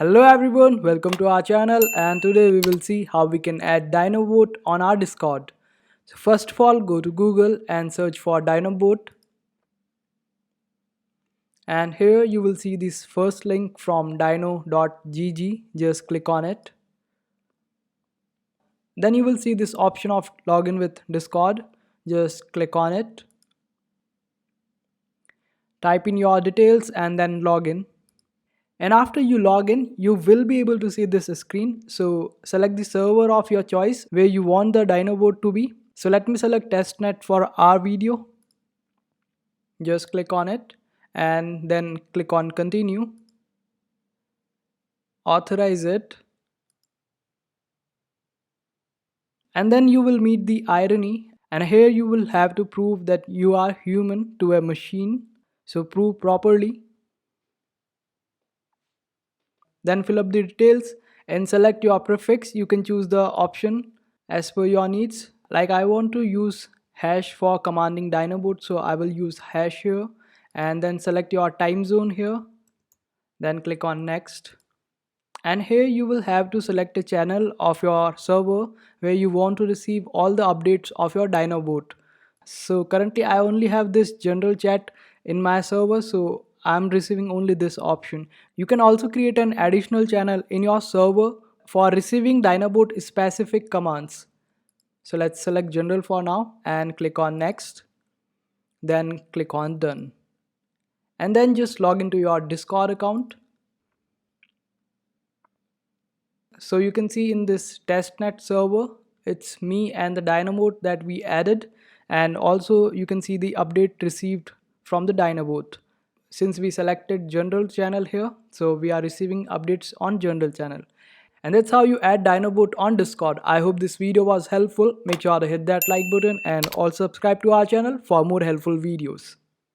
Hello everyone, welcome to our channel, and today we will see how we can add Dyno on our Discord. So first of all, go to Google and search for Dyno, and here you will see this first link from dyno.gg. Just click on it. Then you will see this option of login with Discord. Just click on it. Type in your details and then login. And after you log in, you will be able to see this screen. So select the server of your choice where you want the Dyno to be. So let me select testnet for our video. Just click on it and then click on continue. Authorize it. And then you will meet the irony, and here you will have to prove that you are human to a machine. So prove properly. Then fill up the details and select your prefix. You can choose the option as per your needs. Like I want to use hash for commanding Dyno, so I will use hash here, and then select your time zone here. Then click on next. And here you will have to select a channel of your server where you want to receive all the updates of your Dyno. So currently I only have this general chat in my server, so I'm receiving only this option. You can also create an additional channel in your server for receiving Dyno specific commands. So let's select general for now and click on next. Then click on done. And then just log into your Discord account. So you can see in this testnet server, it's me and the Dyno that we added, and also you can see the update received from the Dyno. Since we selected general channel here, so we are receiving updates on general channel. And that's how you add Dyno on Discord. I hope this video was helpful. Make sure to hit that like button and also subscribe to our channel for more helpful videos.